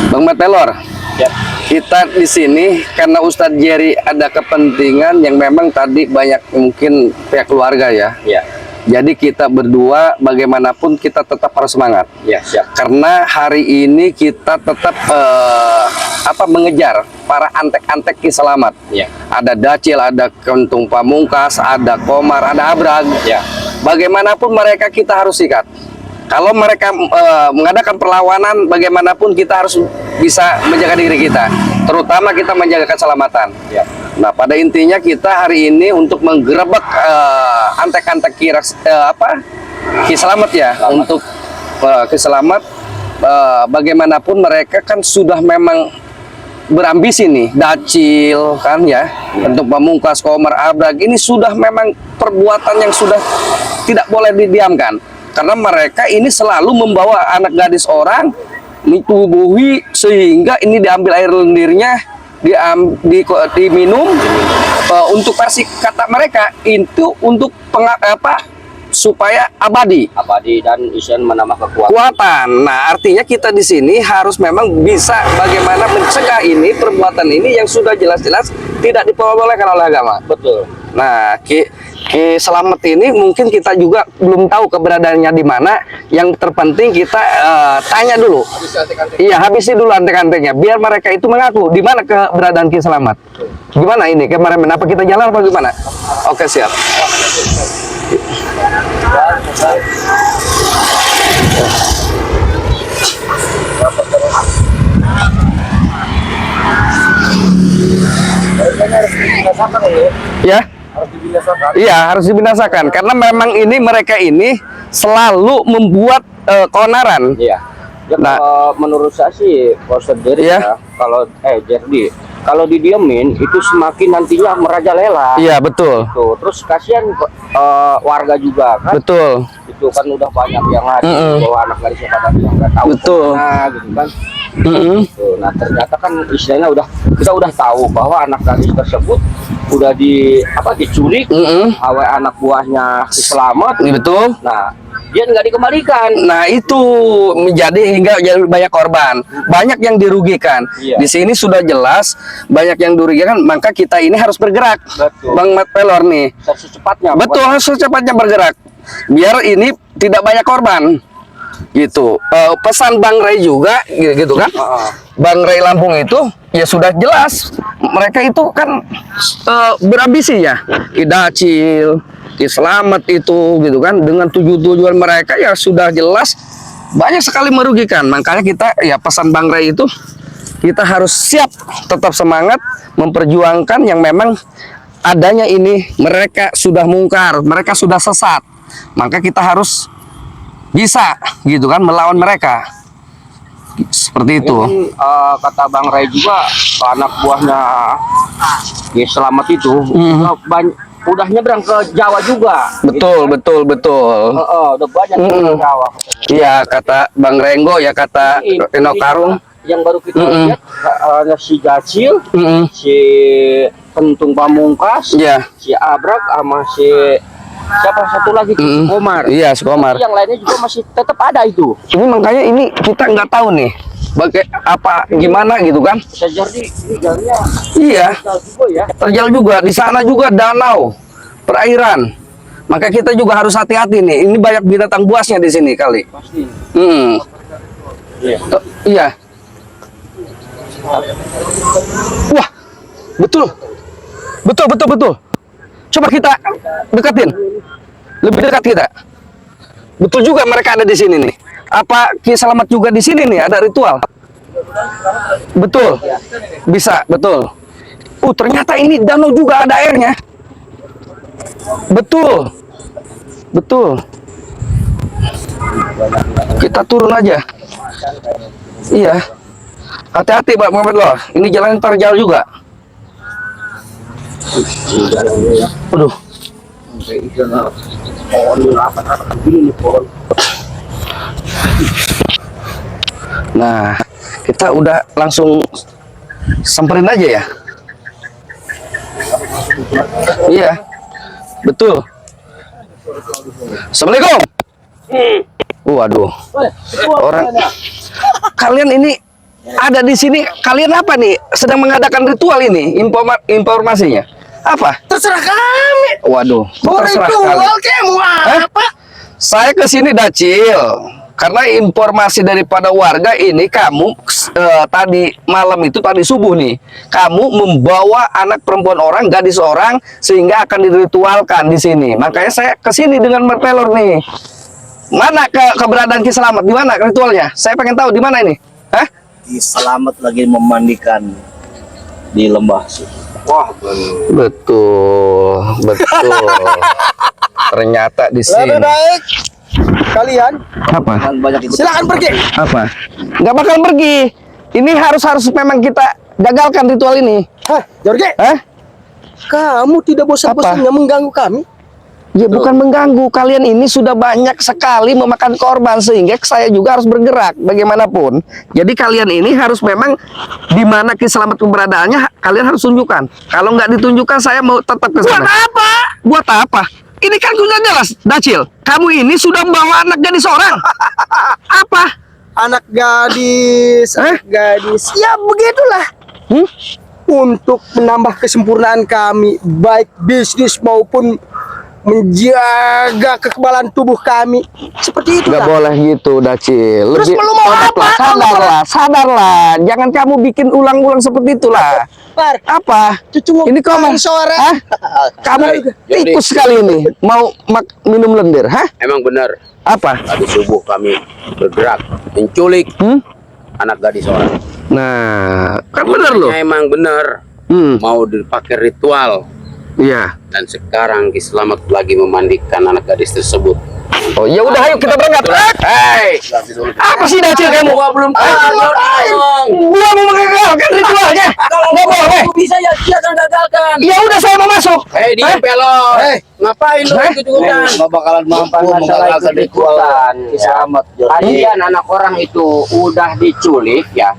Bang Matelor, Ya. kita di sini karena Ustadz Jerry ada kepentingan yang memang tadi banyak mungkin pihak keluarga ya. Ya. Jadi kita berdua bagaimanapun kita tetap harus semangat. Ya, siap. Karena hari ini kita tetap mengejar para antek-antek Ki Selamat. Ya. Ada Dacil, ada Kentung Pamungkas, ada Komar, ada Abrag. Ya. Bagaimanapun mereka kita harus sikat. Kalau mereka mengadakan perlawanan, bagaimanapun kita harus bisa menjaga diri kita, terutama kita menjaga keselamatan. Ya. Nah, pada intinya kita hari ini untuk menggerebek antek-antek Ki Selamat ya, untuk Ki Selamat. Bagaimanapun mereka kan sudah memang berambisi nih, Dacil kan ya, untuk Pamungkas, Komar, Abrag, ini sudah memang perbuatan yang sudah tidak boleh didiamkan. Karena mereka ini selalu membawa anak gadis orang, ditubuhi sehingga ini diambil air lendirnya, diminum, untuk versi kata mereka itu untuk supaya abadi dan isian menambah kekuatan. kekuatan. Nah, artinya kita di sini harus memang bisa bagaimana mencegah ini perbuatan ini yang sudah jelas-jelas tidak diperbolehkan oleh agama. Betul. Nah, Ki Selamat ini mungkin kita juga belum tahu keberadaannya di mana. Yang terpenting kita tanya dulu. Iya, habisi dulu antek-anteknya biar mereka itu mengaku di mana keberadaan Ki Selamat. Gimana ini kemarin? Apa kita jalan apa gimana? Oke, siap. Ya. Iya, harus dibinasakan karena memang ini mereka ini selalu membuat keonaran. Iya. Ya, Nah, menurut saya sih Ustadz Jerry Iya. ya, kalau didiemin itu semakin nantinya merajalela. iya betul. Tuh, terus kasihan warga juga kan. Betul. Itu kan udah banyak yang ngasih bahwa anak gadisnya pada yang nggak tahu Betul. kemana, gitu kan. Tuh, nah ternyata kan istilahnya kita udah tahu bahwa anak gadis tersebut udah diculik oleh anak buahnya Ki Selamat. Ini betul. Nah, dia nggak dikembalikan. Nah, itu menjadi hingga banyak korban, banyak yang dirugikan. Iya. Di sini sudah jelas banyak yang dirugikan, maka kita ini harus bergerak. Betul. Bang Matelor nih. Secepatnya. Betul, harus secepatnya bergerak. Biar ini tidak banyak korban. Gitu. Pesan Bang Ray juga gitu kan. Bang Ray Lampung itu ya sudah jelas. Mereka itu kan berambisi ya. Ki Dacil, Ki Selamat itu gitu kan, dengan tujuan mereka ya sudah jelas banyak sekali merugikan. Makanya kita ya pesan Bang Ray itu kita harus siap tetap semangat memperjuangkan yang memang adanya ini mereka sudah mungkar, mereka sudah sesat. Maka kita harus bisa gitu kan melawan mereka. Seperti itu. Kata Bang Ray juga anak buahnya Ki Selamat itu udah nyebrang ke Jawa juga. Betul, betul, betul. Udah banyak ke Jawa. Iya, kata Bang Renggo ya, kata Eno Karung. Yang baru kita lihat ada si Dacil, si Kentung Pamungkas, si Abrag sama si siapa satu lagi Komar. Iya, si Komar. Yang lainnya juga masih tetap ada itu. Ini makanya ini kita nggak tahu nih gimana gitu kan. Jadi ini jalannya Iya, juga ya. terjal juga di sana juga danau perairan. Maka kita juga harus hati-hati nih. Ini banyak binatang buasnya di sini kali. Pasti. Iya. Iya. Wah, betul. Betul. Coba kita deketin. Lebih dekat kita. Betul juga mereka ada di sini nih. Apa Ki Selamat juga di sini nih ada ritual? Betul. Bisa, betul. Ternyata ini danau juga ada airnya. Betul. Kita turun aja. Iya. Hati-hati Pak Muhammad loh. Ini jalan terjal juga. Aduh. Nah, kita udah langsung samperin aja ya. Iya, betul. Assalamualaikum. Waduh, orang kalian ini ada di sini kalian apa nih? Sedang mengadakan ritual ini? Informasinya apa? Terserah kami. Waduh, Mau terserah ritual kalian. kayak mau Hah? apa? Saya ke sini Dacil karena informasi daripada warga ini kamu tadi malam itu tadi subuh nih kamu membawa anak perempuan orang, gadis orang sehingga akan diritualkan di sini. Makanya saya ke sini dengan berpelor nih. Mana keberadaan Ki Slamet? Di mana ritualnya? Saya pengen tahu di mana ini. Hah? Ki Slamet lagi memandikan di lembah suci. Wah, Betul, betul. Ternyata di sini. Lebih baik kalian Apa? banyak ikut. silakan pergi. Apa? Nggak bakal pergi. Ini harus memang kita gagalkan ritual ini. Hah, Jorge, Hah? kamu tidak bosan-bosannya mengganggu kami? Ya bukan mengganggu. Kalian ini sudah banyak sekali memakan korban sehingga saya juga harus bergerak bagaimanapun. Jadi kalian ini harus memang di mana Ki Slamet keberadaannya kalian harus tunjukkan. Kalau nggak ditunjukkan saya mau tetap ke sana. Buat apa? Buat apa? Ini kan sudah jelas, Dacil. Kamu ini sudah membawa anak gadis orang. Apa? Anak gadis, anak gadis. Ya begitulah. Hmm? Untuk menambah kesempurnaan kami, baik bisnis maupun menjaga kekebalan tubuh kami. Seperti itu Nggak lah. boleh gitu, Dacil. Terus lu mau apa? Sadarlah. Jangan kamu bikin ulang-ulang seperti itulah. Par, Apa? cucu mau Ini kau sore. Hah? Kamu tikus sekali ini. Mau minum lendir, hah? Emang benar. Apa? Tadi subuh kami bergerak menculik Hmm? anak gadis orang. Nah, kan benar loh. Ya, emang benar. Mau dipakai ritual Iya. dan sekarang Ki Slamet lagi memandikan anak gadis tersebut. Oh, ya udah ayo kita berangkat. Hei. Apa sih Dacil kamu? Gua belum tahu. Gua mau mengagalkan ritualnya. Nggak boleh. Bisa ya dia akan gagalkan. Ya udah saya mau masuk. Dia pelor. Ngapain lu ikut-ikutan? Nggak bakalan Bukan masalah ikut-ikutan. Ki Slamet. Kalian anak orang itu udah diculik ya.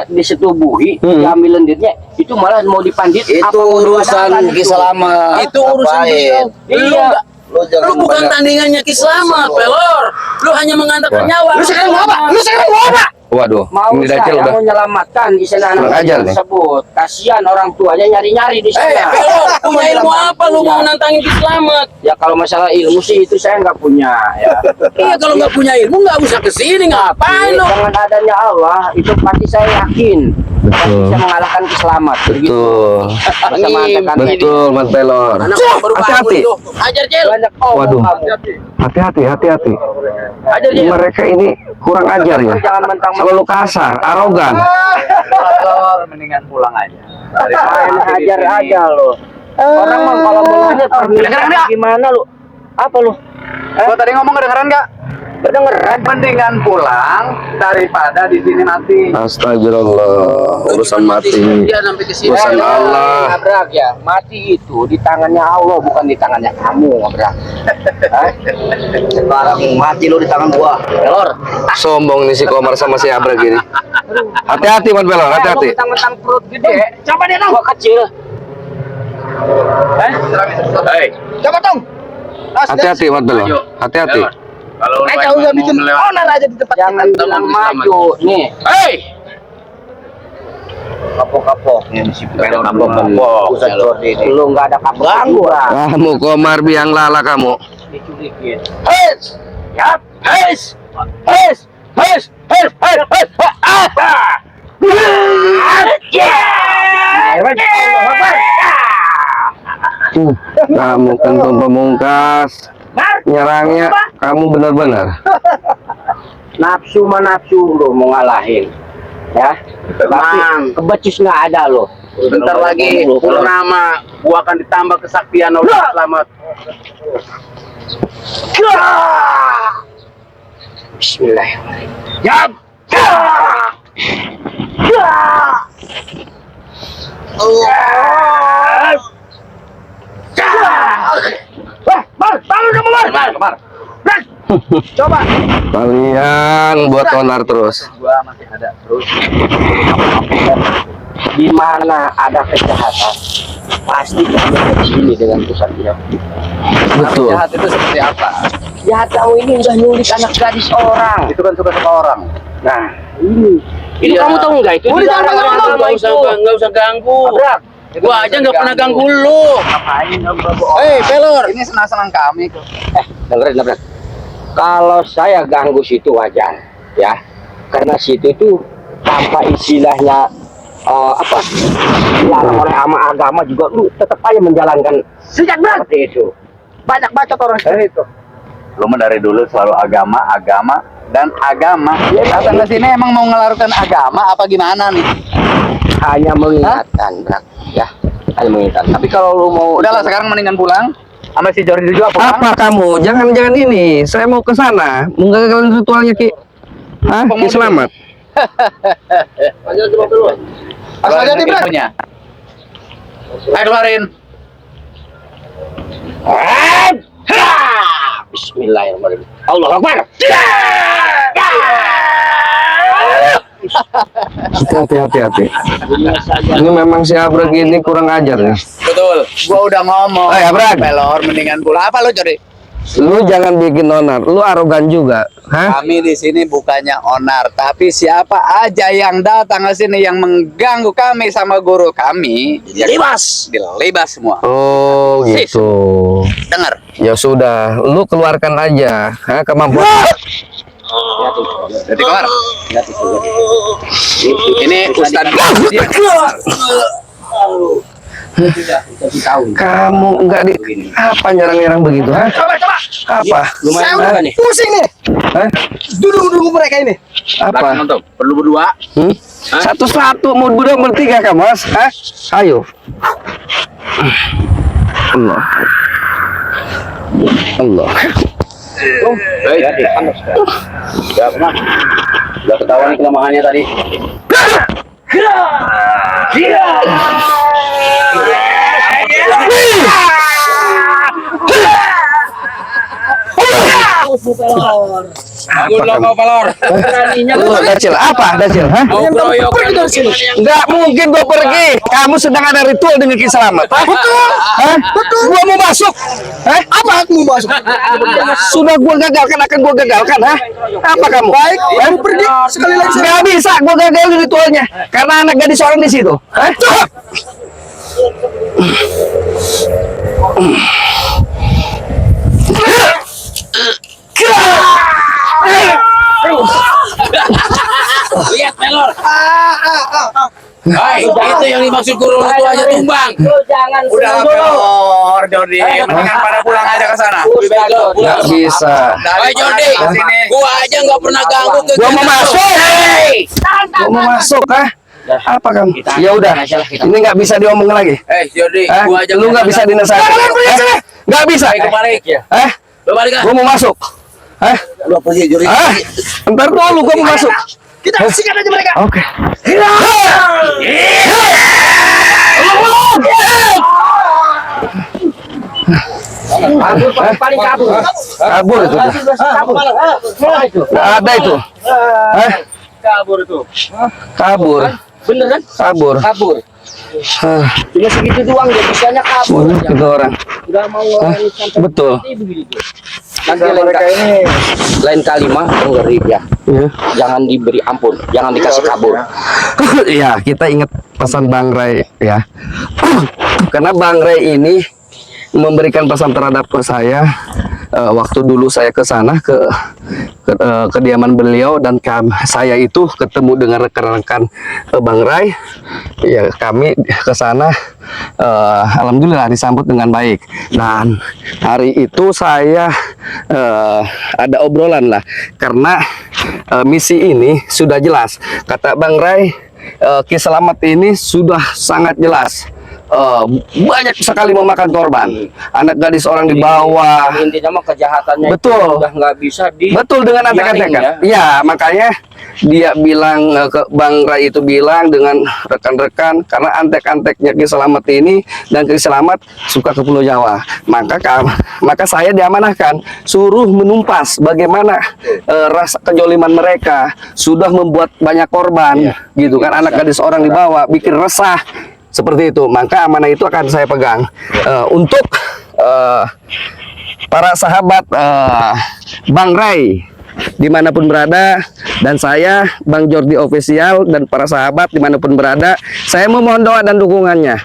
Disetubuhi, diambil lendirnya, itu malah mau dipandit. Itu urusan Ki Slamet. Itu urusan dia. Iya. Lu bukan tandingannya Ki Slamet, pelor. Lu hanya mengantarkan nyawa. Lu sekarang mau apa? Lu sekarang mau apa? Waduh, Mau ini Dacil saya udah. menyelamatkan di sana Kurang anak ajar nih. tersebut. Kasihan orang tuanya nyari-nyari di sana. Pelor, punya ilmu apa lu mau nantangin Ki Slamet? Ya kalau masalah ilmu sih itu saya nggak punya. Ya. Iya kalau nggak punya ilmu nggak usah kesini, ngapain lu? Dengan adanya Allah itu pasti saya yakin pasti bisa mengalahkan Ki Slamet. Begitu. Betul. Bisa mengatakan Betul, Mas Pelor. Anak baru Hati-hati. bangun tuh. Ajar Cel. banyak omong Waduh. kamu. Hati-hati. Ajar Cel. Mereka ini kurang ajar ya. Jangan mentang-mentang Selalu kasar, arogan. Mendingan pulang aja. main hajar aja lo. Orang mah kalau mau nanya permintaan gimana lu? Apa lu? Gua tadi ngomong kedengeran nggak? Kedengeran? Mendingan pulang daripada di sini nanti. Astagfirullah, urusan mati. Dia sampai ke sini. Urusan Allah. Ngabrak ya. Mati itu di tangannya Allah bukan di tangannya kamu, ngabrak. Sekarang mati lu di tangan gua. Pelor. Sombong nih si Komar sama si Abra gini. Hati-hati, Mas Pelor, hati-hati. Mentang-mentang perut gede. Coba dia dong. Gua kecil. Coba tong. Hati-hati, Mas Pelor. Hati-hati. Kalau Mereka udah bikin onar aja di tempat Jangan kita. bilang maju. Nih. Hei, Kapok-kapok ini si Pelor. Kapok-kapok. Pusat Jordi ini. Lu nggak ada kapok gua. Kamu Komar biang lala kamu. Diculikin. Hes. Yap. Hes. Hes. Hes. Hes. Hes. Hes. Apa? Kamu kentung pemungkas. Nyerangnya kamu benar-benar. Nafsu mah nafsu lu mau ngalahin. Ya. Tapi kebecus nggak ada lo. bentar lagi purnama, gua akan ditambah kesaktian oleh Ki Slamet. Bismillahirrahmanirrahim. Yap. Coba. Kalian buat onar terus. Gua masih ada terus. Di mana ada kejahatan, pasti ada di sini dengan pusat dia. Betul. Jahat itu seperti apa? Jahat kamu ini udah nyulik anak gadis orang. Itu kan suka-suka orang. Nah, ini Itu kamu tahu nggak itu? Udah jangan ganggu, nggak usah ganggu. Abrak. Gua aja nggak pernah ganggu lu. Pelor. Ini senang-senang kami kok. Dengerin, Abrak. Kalau saya ganggu situ wajar, ya. Karena situ itu tanpa istilahnya dilarang oleh agama juga lu tetap aja menjalankan seperti itu. Banyak bacot orang itu. Lu mah dari dulu selalu agama dan agama. Datang ke sini emang mau ngelarutkan agama apa gimana nih? Hanya mengingatkan, Brak. Ya, hanya mengingatkan. Tapi kalau lu mau Udahlah sekarang mendingan pulang. Sama si Jordi juga pulang. Apa kamu? Jangan ini. Saya mau ke sana, menggagalkan ritualnya Ki. Hah? Ki Selamat. Asal jadi punya. Ayo keluarin. Bismillahirrahmanirrahim. Allah Akbar. Hati-hati. Ini memang si Abrak ini kurang ajar ya. Betul. Gua udah ngomong. Ayo, Abrak. Pelor mendingan pulang. Apa lu Jordi? Lu jangan bikin onar. Lu arogan juga. Hah? Kami di sini bukannya onar, tapi siapa aja yang datang ke sini yang mengganggu kami sama guru kami, dilibas semua. Oh gitu. Dengar. Ya sudah, lu keluarkan aja. Hah, kemampuan. Jadi keluar. Ini Ustadz. Kamu enggak di apa nyerang-nyerang begitu, hah? Coba. Apa? Lumayan juga nih. Pusing nih. Hah? Duduk mereka ini. Apa? Nonton. Perlu berdua. Satu-satu mau berdua bertiga kamu, Mas? Hah? Ayo. Allah. Udah ketahuan kelemahannya tadi. Aku lo kau pelor. Lu Dacil, apa Dacil? Hah? Mau keroyok. Enggak mungkin gua pergi. Kamu sedang ada ritual dengan Ki Selamat. Betul. Hah? Betul. Gua mau masuk. Hah? Apa aku mau masuk? Sudah gua gagalkan, akan gua gagalkan, hah? Apa kamu? Baik, kamu pergi sekali lagi. Enggak bisa gua gagalin ritualnya karena anak gadis orang di situ. Hah? Lihat pelor. Hai, itu yang dimaksud guru itu aja tumbang. Jangan Udah pelor, Jordi. Mendingan pada pulang aja ke sana. Enggak bisa. Hai Jordi, gua aja nggak pernah ganggu ke. Gua mau masuk. Gua mau masuk, hah? Apa kamu? Ya udah, ini nggak bisa diomong lagi. Jordi, Hah? gua aja Lu nggak bisa dinasihati. Nggak bisa. Kebalik ya. Eh? Lu balik ah. Gua mau masuk. Hah? Lu pergi Jordi. Hah? Ntar dulu gua mau masuk. Kita sikat aja mereka. Oke. paling kabur. Kabur itu. Nggak ada itu. Hah? Kabur itu. Kabur. Bener kan? Kabur. Kabur. Hah, Cuma segitu doang dia bisanya kabur. banyak tiga orang. Udah mau ngomongin sampai Betul. begitu. Nanti lain kali mah dengerin ya. Ya. Jangan diberi ampun, jangan dikasih kabur. Ya, kita ingat pesan Bang Ray ya. Karena Bang Ray ini memberikan pesan terhadap ke saya waktu dulu saya ke sana ke kediaman beliau dan saya itu ketemu dengan rekan-rekan Bang Ray. Ya, kami ke sana alhamdulillah disambut dengan baik. Dan hari itu saya ada obrolan lah karena misi ini sudah jelas. Kata Bang Ray, Ki Selamat ini sudah sangat jelas. Banyak sekali memakan korban, anak gadis orang di bawah. Intinya mah kejahatannya Betul. itu udah nggak bisa di Betul, dengan antek-antekan. Ya, makanya dia bilang ke Bang Ray itu bilang dengan rekan-rekan karena antek-anteknya Ki Selamat ini dan Ki Selamat suka ke Pulau Jawa. Maka saya diamanahkan suruh menumpas bagaimana rasa kejoliman mereka sudah membuat banyak korban, gitu kan, anak gadis orang di bawah bikin resah. Seperti itu, maka amanah itu akan saya pegang untuk para sahabat Bang Ray dimanapun berada, dan saya Bang Jordi Official dan para sahabat dimanapun berada, saya memohon doa dan dukungannya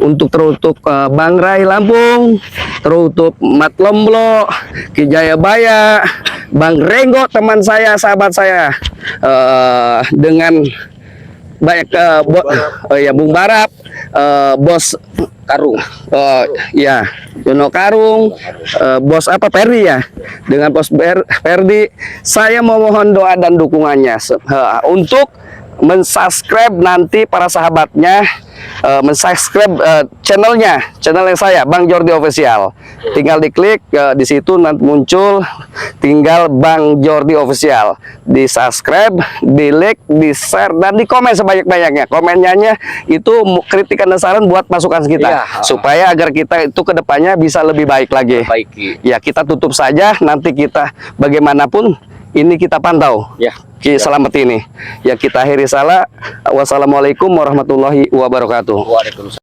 untuk terutuk Bang Rai Lampung, terutuk Mat Lomblo, Ki Jayabaya, Bang Renggo teman saya, sahabat saya, dengan banyak Bung Barap, Bos Karung. ya Yono Karung, Bos apa Perdi ya, dengan Bos Perdi, saya memohon doa dan dukungannya untuk mensubscribe nanti para sahabatnya, mensubscribe channelnya, channelnya saya Bang Jordi Official. Tinggal diklik di situ nanti muncul, tinggal Bang Jordi Official, di subscribe, di like, di share, dan di komen sebanyak-banyaknya. Komennya itu kritikan dan saran buat masukan kita, Iya. supaya agar kita itu kedepannya bisa lebih baik lagi. Baiki. Ya, kita tutup saja, nanti kita bagaimanapun ini kita pantau. Ya. Selamat ini. Ya, kita akhiri salah. Wassalamualaikum warahmatullahi wabarakatuh. Waalaikumsalam.